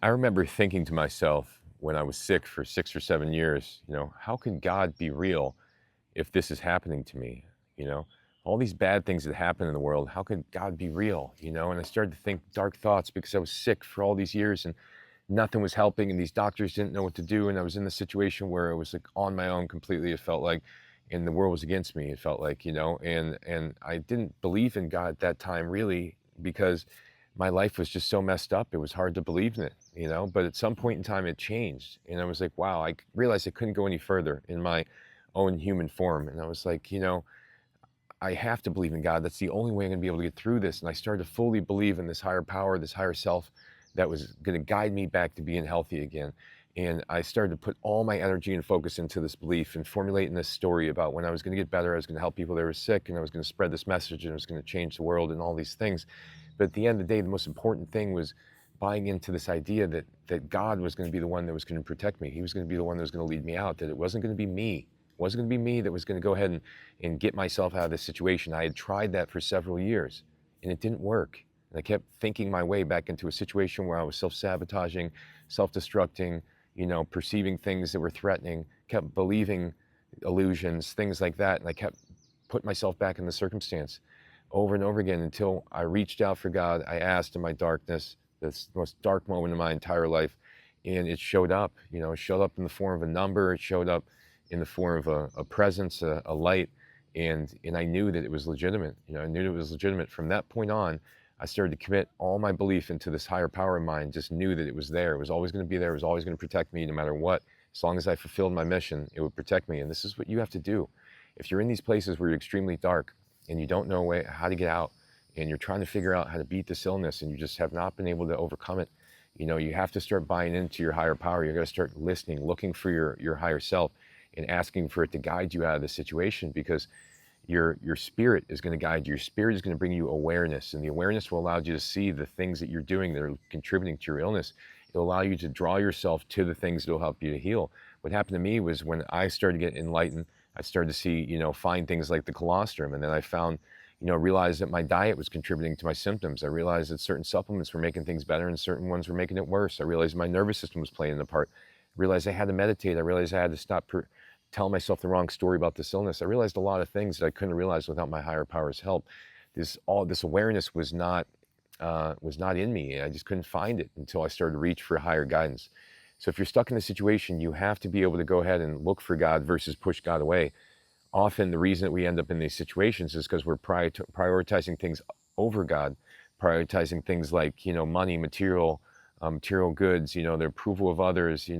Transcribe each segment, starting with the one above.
I remember thinking to myself when I was sick for 6 or 7 years, how can God be real if this is happening to me? You know, all these bad things that happen in the world, how could God be real? And I started to think dark thoughts because I was sick for all these years and nothing was helping and these doctors didn't know what to do. And I was in the situation where it was like on my own completely, it felt like, and the world was against me, it felt like, and I didn't believe in God at that time really because my life was just so messed up. It was hard to believe in it. But at some point in time it changed. And I was like, wow, I realized I couldn't go any further in my own human form. And I was like, I have to believe in God. That's the only way I'm going to be able to get through this. And I started to fully believe in this higher power, this higher self that was going to guide me back to being healthy again. And I started to put all my energy and focus into this belief and formulating this story about when I was going to get better, I was going to help people that were sick, and I was going to spread this message, and it was going to change the world and all these things. But at the end of the day, the most important thing was buying into this idea that God was going to be the one that was going to protect me. He was going to be the one that was going to lead me out, that it wasn't going to be me. It wasn't going to be me that was going to go ahead and get myself out of this situation. I had tried that for several years and it didn't work. And I kept thinking my way back into a situation where I was self-sabotaging, self-destructing, perceiving things that were threatening, kept believing illusions, things like that. And I kept putting myself back in the circumstance over and over again until I reached out for God. I asked in my darkness, this most dark moment in my entire life, and it showed up. It showed up in the form of a number. It showed up in the form of a presence, a light, and I knew that it was legitimate. I knew it was legitimate. From that point on, I started to commit all my belief into this higher power of mine. Just knew that it was there. It was always going to be there. It was always going to protect me no matter what. As long as I fulfilled my mission, it would protect me. And this is what you have to do. If you're in these places where you're extremely dark and you don't know how to get out, and you're trying to figure out how to beat this illness and you just have not been able to overcome it, you have to start buying into your higher power. You got to start listening, looking for your higher self, and asking for it to guide you out of the situation, because your spirit is going to guide you. Your spirit is going to bring you awareness, and the awareness will allow you to see the things that you're doing that are contributing to your illness. It'll allow you to draw yourself to the things that will help you to heal. What happened to me was when I started to get enlightened, I started to see, find things like the colostrum, and then I found, realized that my diet was contributing to my symptoms. I realized that certain supplements were making things better and certain ones were making it worse. I realized my nervous system was playing a part. I realized I had to meditate. I realized I had to stop telling myself the wrong story about this illness. I realized a lot of things that I couldn't realize without my higher power's help. This awareness was not in me. I just couldn't find it until I started to reach for higher guidance. So if you're stuck in a situation, you have to be able to go ahead and look for God versus push God away. Often the reason that we end up in these situations is because we're prioritizing things over God, prioritizing things like, money, material goods, the approval of others,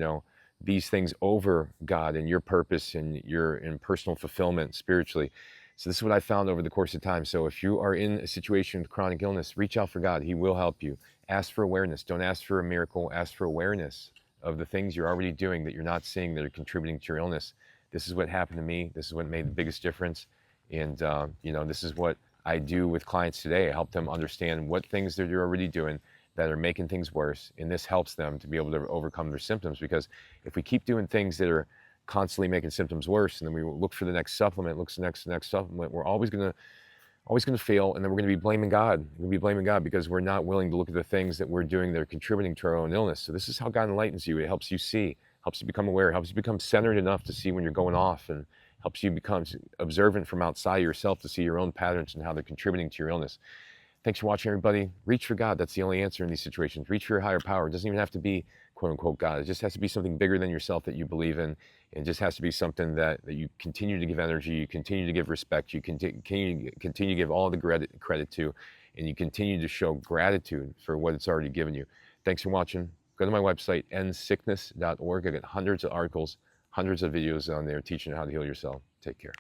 these things over God and your purpose and your personal fulfillment spiritually. So this is what I found over the course of time. So if you are in a situation with chronic illness, reach out for God. He will help you. Ask for awareness. Don't ask for a miracle. Ask for awareness of the things you're already doing that you're not seeing that are contributing to your illness. This is what happened to me. This is what made the biggest difference. And, this is what I do with clients today. I help them understand what things that they're already doing that are making things worse. And this helps them to be able to overcome their symptoms. Because if we keep doing things that are constantly making symptoms worse, and then we look for the next supplement, look for the next supplement, we're always going to fail. And then we're going to be blaming God. We're going to be blaming God because we're not willing to look at the things that we're doing that are contributing to our own illness. So this is how God enlightens you. It helps you see, helps you become aware, helps you become centered enough to see when you're going off, and helps you become observant from outside yourself to see your own patterns and how they're contributing to your illness. Thanks for watching, everybody. Reach for God. That's the only answer in these situations. Reach for your higher power. It doesn't even have to be, quote unquote, God. It just has to be something bigger than yourself that you believe in. It just has to be something that you continue to give energy, you continue to give respect, you continue to give all the credit to, and you continue to show gratitude for what it's already given you. Thanks for watching. Go to my website, endsickness.org. I got hundreds of articles, hundreds of videos on there teaching you how to heal yourself. Take care.